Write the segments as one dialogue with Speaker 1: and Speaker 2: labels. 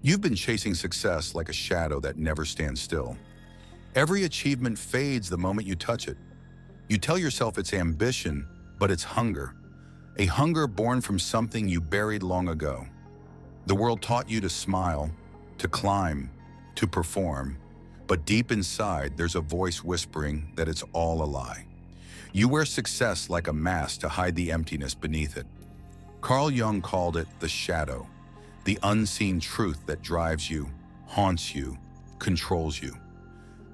Speaker 1: You've been chasing success like a shadow that never stands still. Every achievement fades the moment you touch it. You tell yourself it's ambition, but it's hunger. A hunger born from something you buried long ago. The world taught you to smile, to climb, to perform, but deep inside there's a voice whispering that it's all a lie. You wear success like a mask to hide the emptiness beneath it. Carl Jung called it the shadow, the unseen truth that drives you, haunts you, controls you.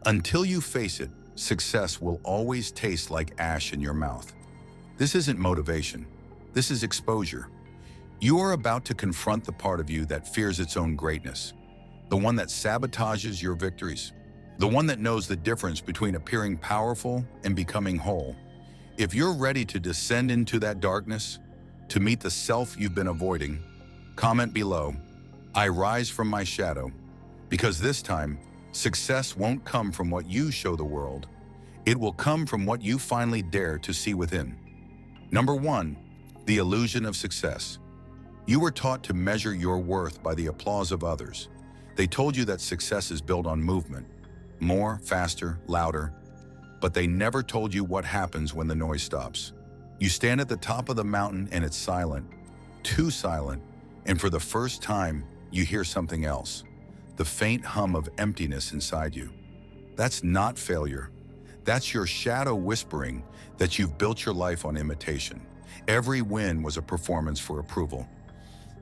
Speaker 1: Until you face it, success will always taste like ash in your mouth. This isn't motivation. This is exposure. You are about to confront the part of you that fears its own greatness, the one that sabotages your victories, the one that knows the difference between appearing powerful and becoming whole. If you're ready to descend into that darkness, to meet the self you've been avoiding, comment below, "I rise from my shadow," because this time, success won't come from what you show the world. It will come from what you finally dare to see within. Number 1, the illusion of success. You were taught to measure your worth by the applause of others. They told you that success is built on movement, more, faster, louder, but they never told you what happens when the noise stops. You stand at the top of the mountain and it's silent, too silent, and for the first time, you hear something else, the faint hum of emptiness inside you. That's not failure. That's your shadow whispering that you've built your life on imitation. Every win was a performance for approval.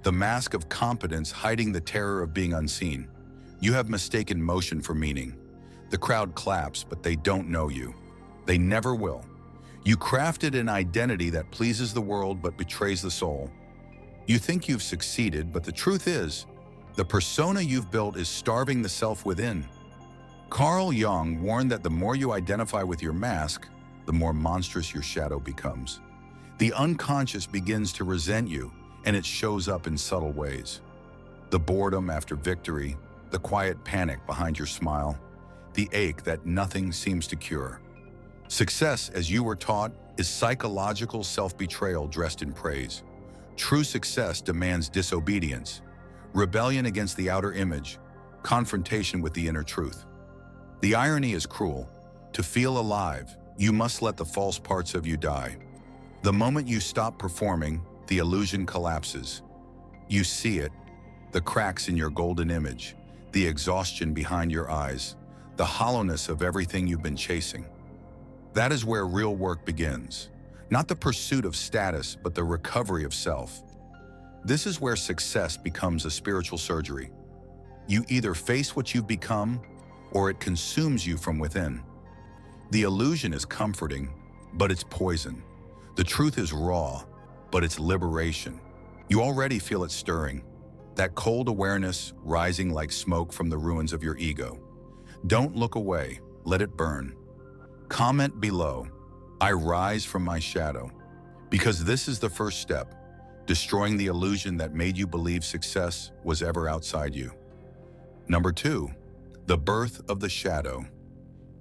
Speaker 1: The mask of competence hiding the terror of being unseen. You have mistaken motion for meaning. The crowd claps, but they don't know you. They never will. You crafted an identity that pleases the world but betrays the soul. You think you've succeeded, but the truth is, the persona you've built is starving the self within. Carl Jung warned that the more you identify with your mask, the more monstrous your shadow becomes. The unconscious begins to resent you, and it shows up in subtle ways. The boredom after victory, the quiet panic behind your smile, the ache that nothing seems to cure. Success, as you were taught, is psychological self-betrayal dressed in praise. True success demands disobedience, rebellion against the outer image, confrontation with the inner truth. The irony is cruel. To feel alive, you must let the false parts of you die. The moment you stop performing, the illusion collapses. You see it, the cracks in your golden image, the exhaustion behind your eyes, the hollowness of everything you've been chasing. That is where real work begins. Not the pursuit of status, but the recovery of self. This is where success becomes a spiritual surgery. You either face what you've become, or it consumes you from within. The illusion is comforting, but it's poison. The truth is raw, but it's liberation. You already feel it stirring, that cold awareness rising like smoke from the ruins of your ego. Don't look away, let it burn. Comment below, "I rise from my shadow," because this is the first step, destroying the illusion that made you believe success was ever outside you. Number 2, the birth of the shadow.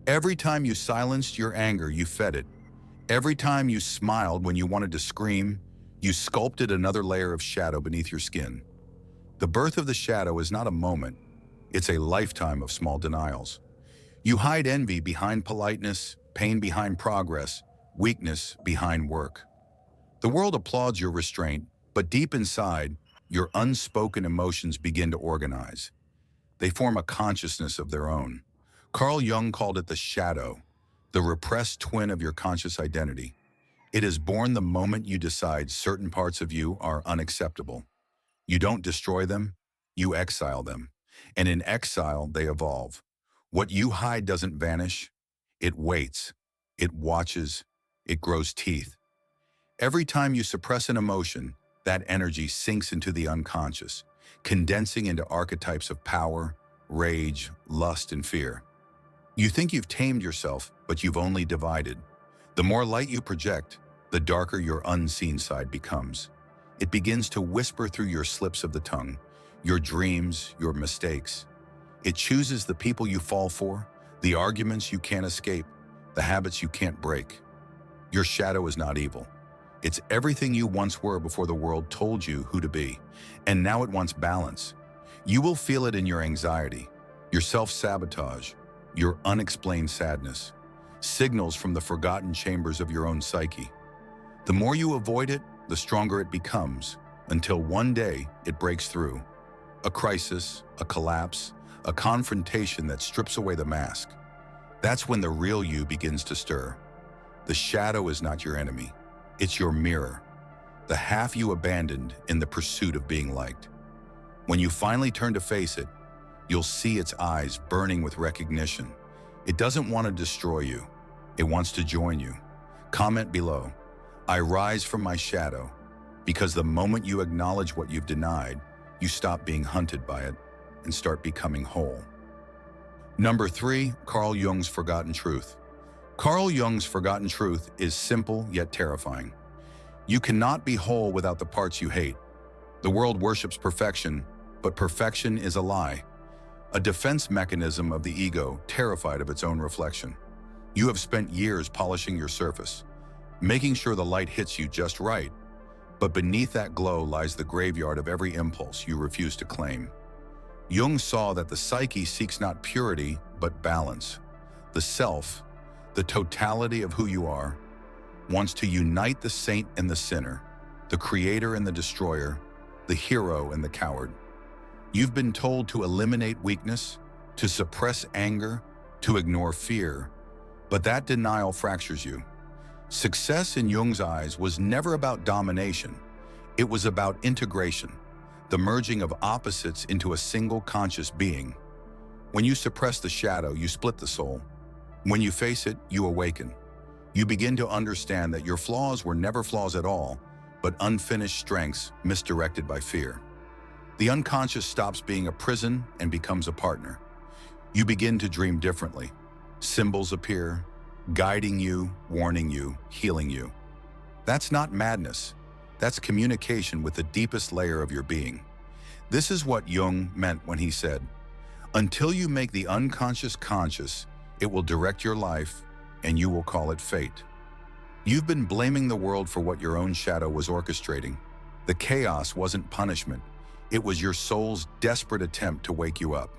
Speaker 1: Every time you silenced your anger, you fed it. Every time you smiled when you wanted to scream, you sculpted another layer of shadow beneath your skin. The birth of the shadow is not a moment, it's a lifetime of small denials. You hide envy behind politeness, pain behind progress, weakness behind work. The world applauds your restraint, but deep inside, your unspoken emotions begin to organize. They form a consciousness of their own. Carl Jung called it the shadow, the repressed twin of your conscious identity. It is born the moment you decide certain parts of you are unacceptable. You don't destroy them, you exile them. And in exile, they evolve. What you hide doesn't vanish. It waits, it watches, it grows teeth. Every time you suppress an emotion, that energy sinks into the unconscious, condensing into archetypes of power, rage, lust, and fear. You think you've tamed yourself, but you've only divided. The more light you project, the darker your unseen side becomes. It begins to whisper through your slips of the tongue, your dreams, your mistakes. It chooses the people you fall for, the arguments you can't escape, the habits you can't break. Your shadow is not evil. It's everything you once were before the world told you who to be, and now it wants balance. You will feel it in your anxiety, your self-sabotage, your unexplained sadness, signals from the forgotten chambers of your own psyche. The more you avoid it, the stronger it becomes, until one day it breaks through. A crisis, a collapse, a confrontation that strips away the mask. That's when the real you begins to stir. The shadow is not your enemy. It's your mirror, the half you abandoned in the pursuit of being liked. When you finally turn to face it, you'll see its eyes burning with recognition. It doesn't want to destroy you. It wants to join you. Comment below, "I rise from my shadow," because the moment you acknowledge what you've denied, you stop being hunted by it and start becoming whole. Number 3, Carl Jung's forgotten truth. Carl Jung's forgotten truth is simple yet terrifying. You cannot be whole without the parts you hate. The world worships perfection, but perfection is a lie, a defense mechanism of the ego terrified of its own reflection. You have spent years polishing your surface, making sure the light hits you just right, but beneath that glow lies the graveyard of every impulse you refuse to claim. Jung saw that the psyche seeks not purity, but balance. The self, the totality of who you are, wants to unite the saint and the sinner, the creator and the destroyer, the hero and the coward. You've been told to eliminate weakness, to suppress anger, to ignore fear, but that denial fractures you. Success in Jung's eyes was never about domination. It was about integration, the merging of opposites into a single conscious being. When you suppress the shadow, you split the soul. When you face it, you awaken. You begin to understand that your flaws were never flaws at all, but unfinished strengths misdirected by fear. The unconscious stops being a prison and becomes a partner. You begin to dream differently. Symbols appear, guiding you, warning you, healing you. That's not madness. That's communication with the deepest layer of your being. This is what Jung meant when he said, "Until you make the unconscious conscious, it will direct your life, and you will call it fate." You've been blaming the world for what your own shadow was orchestrating. The chaos wasn't punishment. It was your soul's desperate attempt to wake you up.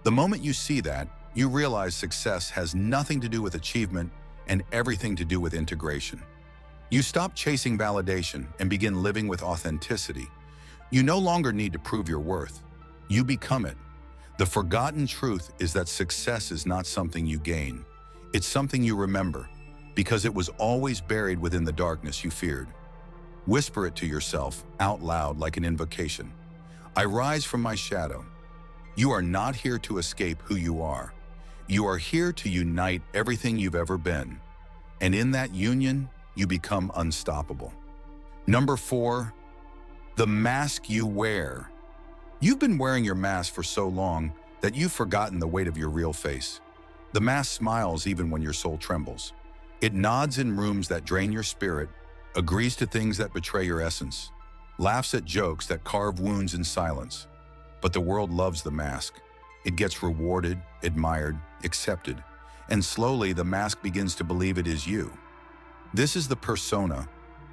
Speaker 1: The moment you see that, you realize success has nothing to do with achievement and everything to do with integration. You stop chasing validation and begin living with authenticity. You no longer need to prove your worth. You become it. The forgotten truth is that success is not something you gain. It's something you remember, because it was always buried within the darkness you feared. Whisper it to yourself out loud like an invocation. "I rise from my shadow." You are not here to escape who you are. You are here to unite everything you've ever been. And in that union, you become unstoppable. Number 4, the mask you wear. You've been wearing your mask for so long that you've forgotten the weight of your real face. The mask smiles even when your soul trembles. It nods in rooms that drain your spirit, agrees to things that betray your essence, laughs at jokes that carve wounds in silence. But the world loves the mask. It gets rewarded, admired, accepted, and slowly the mask begins to believe it is you. This is the persona,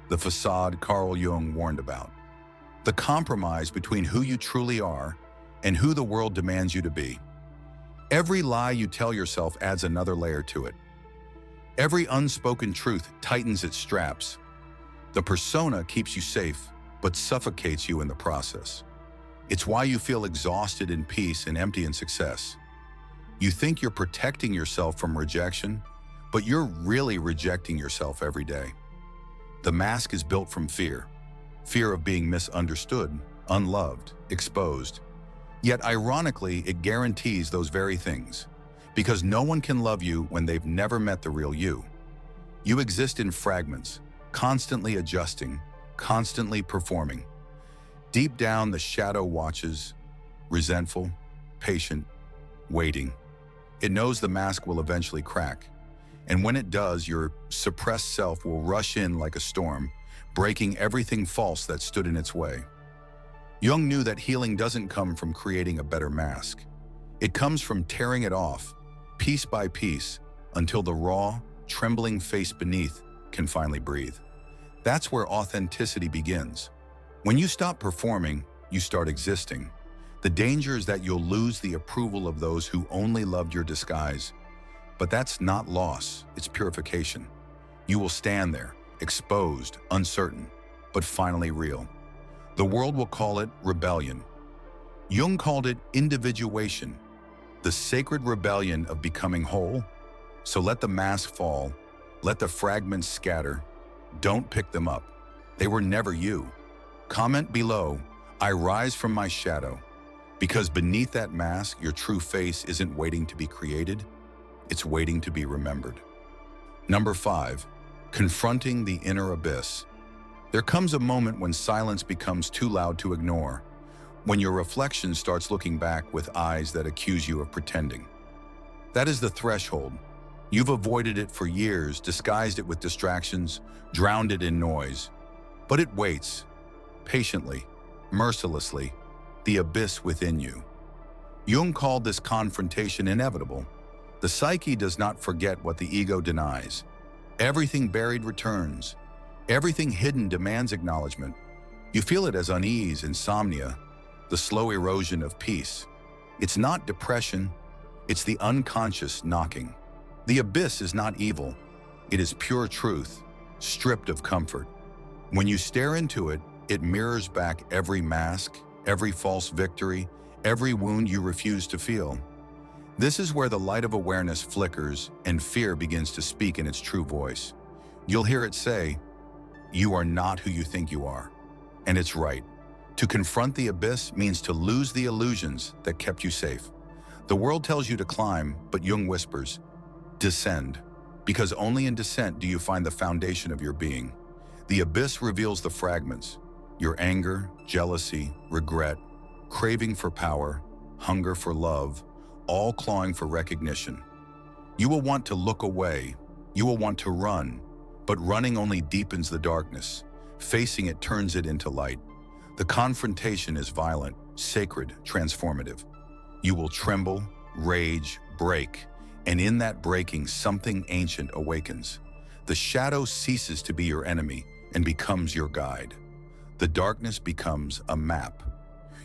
Speaker 1: the facade Carl Jung warned about. The compromise between who you truly are and who the world demands you to be. Every lie you tell yourself adds another layer to it. Every unspoken truth tightens its straps. The persona keeps you safe, but suffocates you in the process. It's why you feel exhausted in peace and empty in success. You think you're protecting yourself from rejection, but you're really rejecting yourself every day. The mask is built from fear. Fear of being misunderstood, unloved, exposed. Yet ironically, it guarantees those very things, because no one can love you when they've never met the real you. You exist in fragments, constantly adjusting, constantly performing. Deep down, the shadow watches, resentful, patient, waiting. It knows the mask will eventually crack, and when it does, your suppressed self will rush in like a storm, breaking everything false that stood in its way. Jung knew that healing doesn't come from creating a better mask. It comes from tearing it off, piece by piece, until the raw, trembling face beneath can finally breathe. That's where authenticity begins. When you stop performing, you start existing. The danger is that you'll lose the approval of those who only loved your disguise. But that's not loss, it's purification. You will stand there, exposed, uncertain, but finally real. The world will call it rebellion. Jung called it individuation, the sacred rebellion of becoming whole. So let the mask fall, let the fragments scatter. Don't pick them up. They were never you. Comment below, I rise from my shadow. Because beneath that mask, your true face isn't waiting to be created, it's waiting to be remembered. Number 5, confronting the inner abyss. There comes a moment when silence becomes too loud to ignore, when your reflection starts looking back with eyes that accuse you of pretending. That is the threshold. You've avoided it for years, disguised it with distractions, drowned it in noise. But it waits, patiently, mercilessly, the abyss within you. Jung called this confrontation inevitable. The psyche does not forget what the ego denies. Everything buried returns. Everything hidden demands acknowledgement. You feel it as unease, insomnia, the slow erosion of peace. It's not depression, it's the unconscious knocking. The abyss is not evil. It is pure truth, stripped of comfort. When you stare into it, it mirrors back every mask, every false victory, every wound you refuse to feel. This is where the light of awareness flickers and fear begins to speak in its true voice. You'll hear it say, "You are not who you think you are." And it's right. To confront the abyss means to lose the illusions that kept you safe. The world tells you to climb, but Jung whispers, descend. Because only in descent do you find the foundation of your being. The abyss reveals the fragments, your anger, jealousy, regret, craving for power, hunger for love, all clawing for recognition. You will want to look away, you will want to run, but running only deepens the darkness. Facing it turns it into light. The confrontation is violent, sacred, transformative. You will tremble, rage, break, and in that breaking, something ancient awakens. The shadow ceases to be your enemy and becomes your guide. The darkness becomes a map.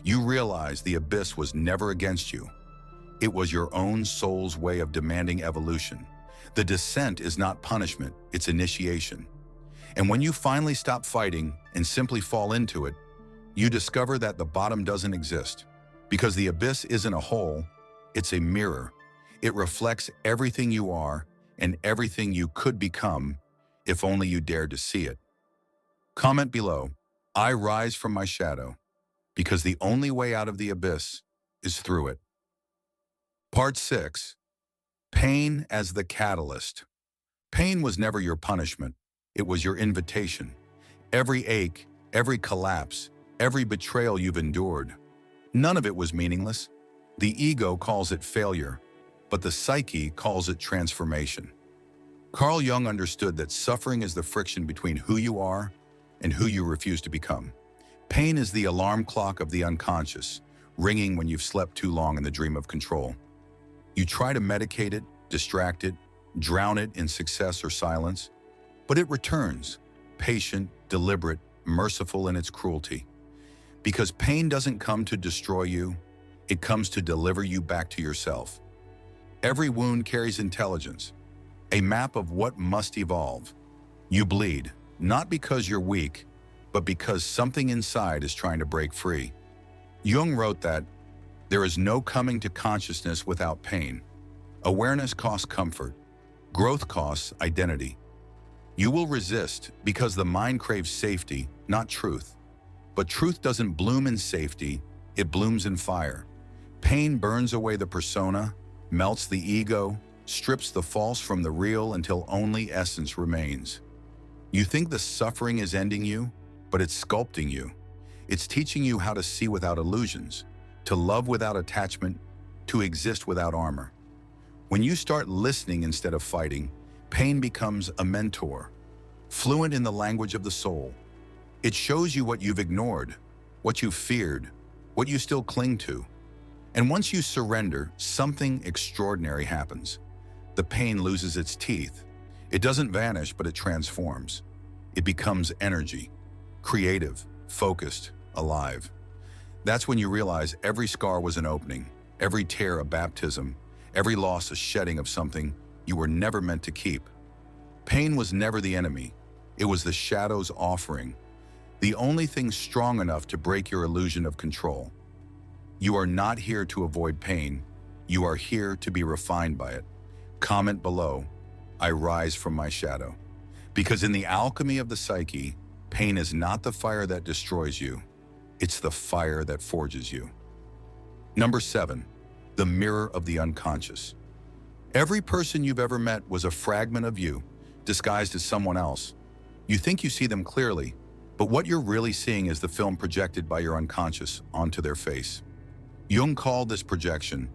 Speaker 1: You realize the abyss was never against you. It was your own soul's way of demanding evolution. The descent is not punishment, it's initiation. And when you finally stop fighting and simply fall into it, you discover that the bottom doesn't exist. Because the abyss isn't a hole, it's a mirror. It reflects everything you are and everything you could become if only you dared to see it. Comment below, I rise from my shadow, because the only way out of the abyss is through it. Part 6. Pain as the catalyst. Pain was never your punishment, it was your invitation. Every ache, every collapse, every betrayal you've endured, none of it was meaningless. The ego calls it failure, but the psyche calls it transformation. Carl Jung understood that suffering is the friction between who you are and who you refuse to become. Pain is the alarm clock of the unconscious, ringing when you've slept too long in the dream of control. You try to medicate it, distract it, drown it in success or silence, but it returns, patient, deliberate, merciful in its cruelty. Because pain doesn't come to destroy you, it comes to deliver you back to yourself. Every wound carries intelligence, a map of what must evolve. You bleed, not because you're weak, but because something inside is trying to break free. Jung wrote that, there is no coming to consciousness without pain. Awareness costs comfort. Growth costs identity. You will resist because the mind craves safety, not truth. But truth doesn't bloom in safety, it blooms in fire. Pain burns away the persona, melts the ego, strips the false from the real until only essence remains. You think the suffering is ending you, but it's sculpting you. It's teaching you how to see without illusions, to love without attachment, to exist without armor. When you start listening instead of fighting, pain becomes a mentor, fluent in the language of the soul. It shows you what you've ignored, what you've feared, what you still cling to. And once you surrender, something extraordinary happens. The pain loses its teeth. It doesn't vanish, but it transforms. It becomes energy, creative, focused, alive. That's when you realize every scar was an opening, every tear a baptism, every loss a shedding of something you were never meant to keep. Pain was never the enemy. It was the shadow's offering, the only thing strong enough to break your illusion of control. You are not here to avoid pain. You are here to be refined by it. Comment below, I rise from my shadow. Because in the alchemy of the psyche, pain is not the fire that destroys you. It's the fire that forges you. Number 7, the mirror of the unconscious. Every person you've ever met was a fragment of you, disguised as someone else. You think you see them clearly, but what you're really seeing is the film projected by your unconscious onto their face. Jung called this projection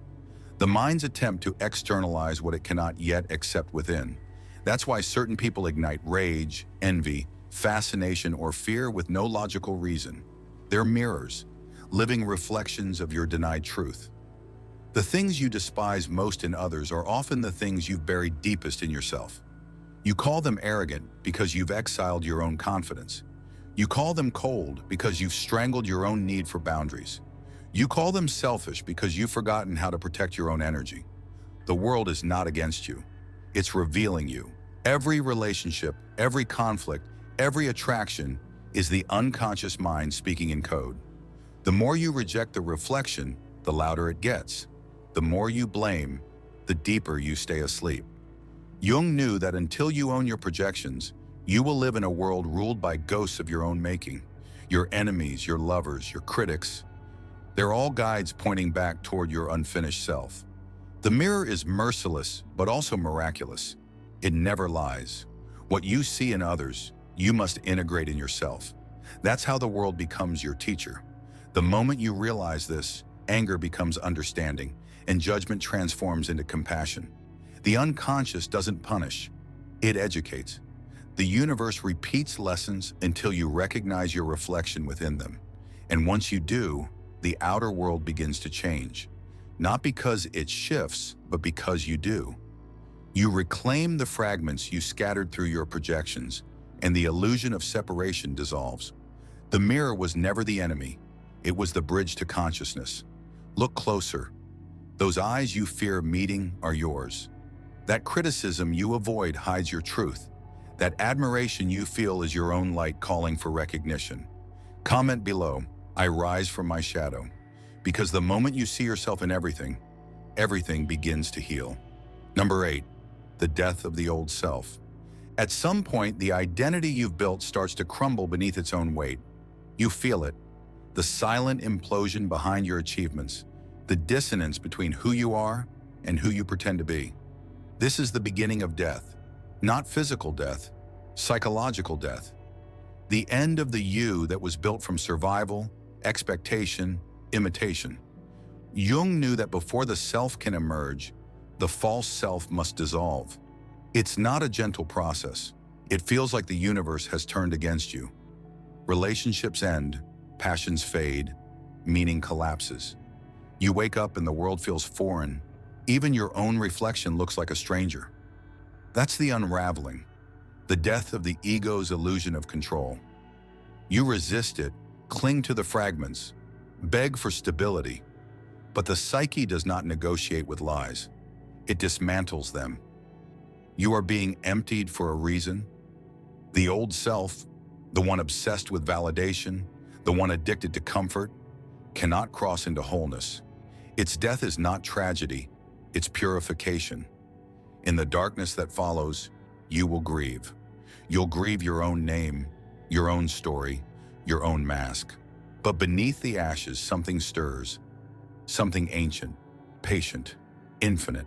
Speaker 1: the mind's attempt to externalize what it cannot yet accept within. That's why certain people ignite rage, envy, fascination, or fear with no logical reason. They're mirrors, living reflections of your denied truth. The things you despise most in others are often the things you've buried deepest in yourself. You call them arrogant because you've exiled your own confidence. You call them cold because you've strangled your own need for boundaries. You call them selfish because you've forgotten how to protect your own energy. The world is not against you. It's revealing you. Every relationship, every conflict, every attraction is the unconscious mind speaking in code. The more you reject the reflection, the louder it gets. The more you blame, the deeper you stay asleep. Jung knew that until you own your projections, you will live in a world ruled by ghosts of your own making. Your enemies, your lovers, your critics. They're all guides pointing back toward your unfinished self. The mirror is merciless, but also miraculous. It never lies. What you see in others, you must integrate in yourself. That's how the world becomes your teacher. The moment you realize this, anger becomes understanding, and judgment transforms into compassion. The unconscious doesn't punish, it educates. The universe repeats lessons until you recognize your reflection within them. And once you do, the outer world begins to change. Not because it shifts, but because you do. You reclaim the fragments you scattered through your projections, and the illusion of separation dissolves. The mirror was never the enemy. It was the bridge to consciousness. Look closer. Those eyes you fear meeting are yours. That criticism you avoid hides your truth. That admiration you feel is your own light calling for recognition. Comment below, I rise from my shadow. Because the moment you see yourself in everything, everything begins to heal. Number 8, the death of the old self. At some point, the identity you've built starts to crumble beneath its own weight. You feel it, the silent implosion behind your achievements, the dissonance between who you are and who you pretend to be. This is the beginning of death, not physical death, psychological death. The end of the you that was built from survival, expectation, imitation. Jung knew that before the self can emerge, the false self must dissolve. It's not a gentle process. It feels like the universe has turned against you. Relationships end, passions fade, meaning collapses. You wake up and the world feels foreign. Even your own reflection looks like a stranger. That's the unraveling, the death of the ego's illusion of control. You resist it, cling to the fragments, beg for stability, but the psyche does not negotiate with lies. It dismantles them. You are being emptied for a reason. The old self, the one obsessed with validation, the one addicted to comfort, cannot cross into wholeness. Its death is not tragedy, it's purification. In the darkness that follows, you will grieve. You'll grieve your own name, your own story, your own mask. But beneath the ashes, something stirs, something ancient, patient, infinite.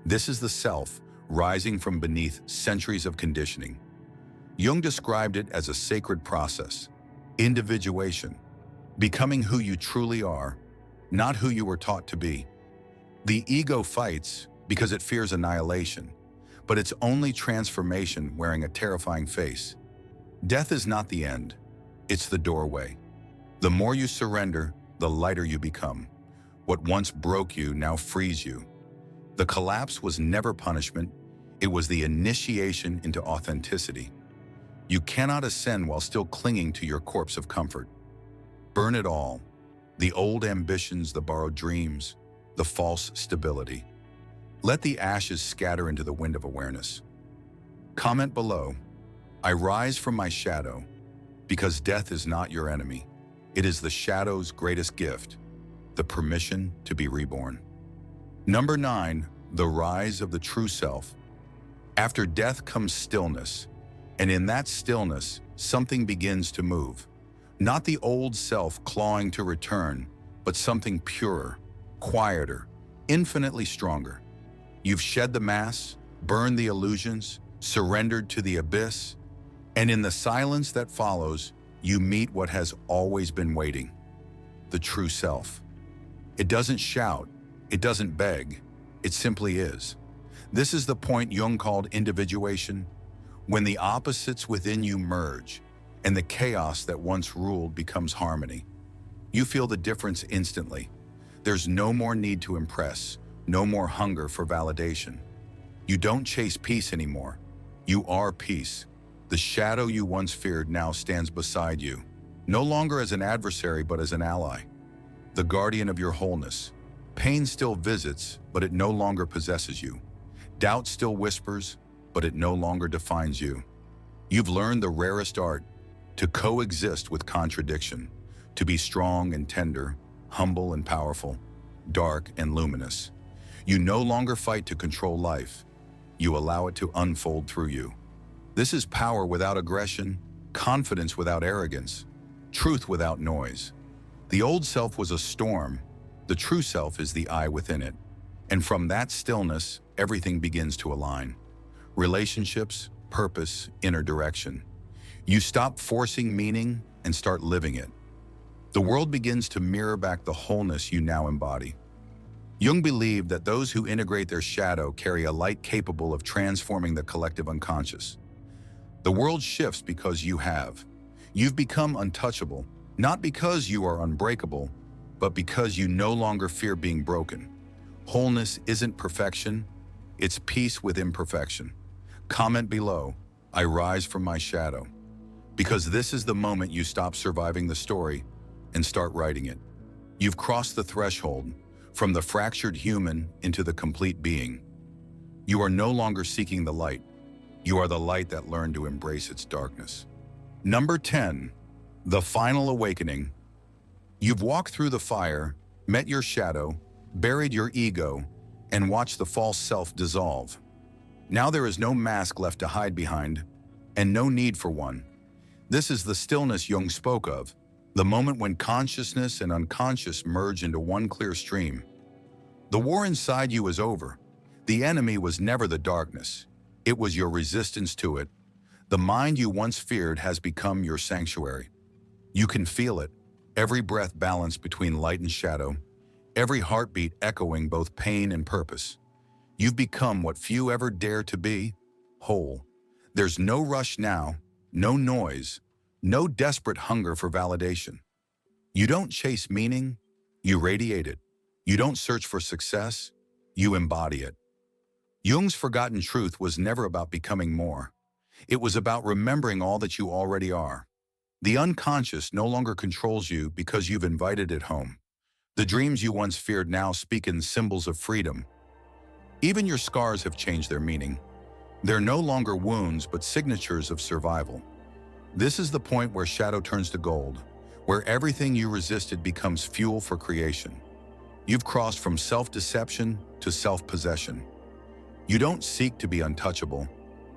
Speaker 1: This is the self rising from beneath centuries of conditioning. Jung described it as a sacred process, individuation, becoming who you truly are, not who you were taught to be. The ego fights because it fears annihilation, but it's only transformation wearing a terrifying face. Death is not the end, it's the doorway. The more you surrender, the lighter you become. What once broke you now frees you. The collapse was never punishment, it was the initiation into authenticity. You cannot ascend while still clinging to your corpse of comfort. Burn it all. the old ambitions, the borrowed dreams, the false stability. Let the ashes scatter into the wind of awareness. Comment below, I rise from my shadow, because death is not your enemy. It is the shadow's greatest gift, the permission to be reborn. Number 9, the rise of the true self. After death comes stillness, and in that stillness, something begins to move. Not the old self clawing to return, but something purer, quieter, infinitely stronger. You've shed the masks, burned the illusions, surrendered to the abyss, and in the silence that follows, you meet what has always been waiting, the true self. It doesn't shout, it doesn't beg, it simply is. This is the point Jung called individuation, when the opposites within you merge, and the chaos that once ruled becomes harmony. You feel the difference instantly. There's no more need to impress, no more hunger for validation. You don't chase peace anymore. You are peace. The shadow you once feared now stands beside you, no longer as an adversary but as an ally, the guardian of your wholeness. Pain still visits, but it no longer possesses you. Doubt still whispers, but it no longer defines you. You've learned the rarest art, to coexist with contradiction, to be strong and tender, humble and powerful, dark and luminous. You no longer fight to control life. You allow it to unfold through you. This is power without aggression, confidence without arrogance, truth without noise. The old self was a storm. The true self is the eye within it. And from that stillness, everything begins to align. Relationships, purpose, inner direction. You stop forcing meaning and start living it. The world begins to mirror back the wholeness you now embody. Jung believed that those who integrate their shadow carry a light capable of transforming the collective unconscious. The world shifts because you have. You've become untouchable, not because you are unbreakable, but because you no longer fear being broken. Wholeness isn't perfection, it's peace with imperfection. Comment below, I rise from my shadow. Because this is the moment you stop surviving the story and start writing it. You've crossed the threshold, from the fractured human into the complete being. You are no longer seeking the light. You are the light that learned to embrace its darkness. Number 10, the final awakening. You've walked through the fire, met your shadow, buried your ego, and watched the false self dissolve. Now there is no mask left to hide behind, and no need for one. This is the stillness Jung spoke of, the moment when consciousness and unconscious merge into one clear stream. The war inside you is over. The enemy was never the darkness. It was your resistance to it. The mind you once feared has become your sanctuary. You can feel it, every breath balanced between light and shadow, every heartbeat echoing both pain and purpose. You've become what few ever dare to be, whole. There's no rush now, no noise, no desperate hunger for validation. You don't chase meaning, you radiate it. You don't search for success, you embody it. Jung's forgotten truth was never about becoming more. It was about remembering all that you already are. The unconscious no longer controls you because you've invited it home. The dreams you once feared now speak in symbols of freedom. Even your scars have changed their meaning. They're no longer wounds, but signatures of survival. This is the point where shadow turns to gold, where everything you resisted becomes fuel for creation. You've crossed from self-deception to self-possession. You don't seek to be untouchable,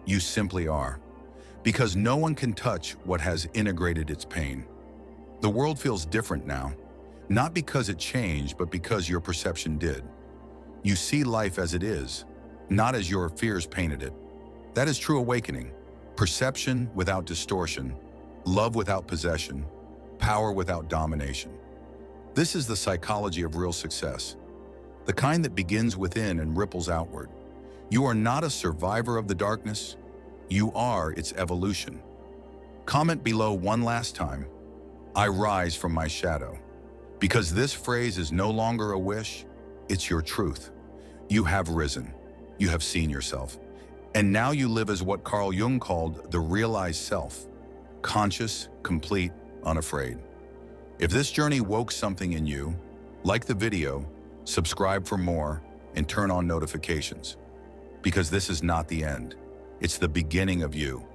Speaker 1: you simply are. Because no one can touch what has integrated its pain. The world feels different now, not because it changed, but because your perception did. You see life as it is, not as your fears painted it. That is true awakening. Perception without distortion, love without possession, power without domination. This is the psychology of real success, the kind that begins within and ripples outward. You are not a survivor of the darkness, you are its evolution. Comment below one last time, I rise from my shadow. Because this phrase is no longer a wish, it's your truth. You have risen, you have seen yourself, and now you live as what Carl Jung called the realized self, conscious, complete, unafraid. If this journey woke something in you, like the video, subscribe for more, and turn on notifications. Because this is not the end. It's the beginning of you.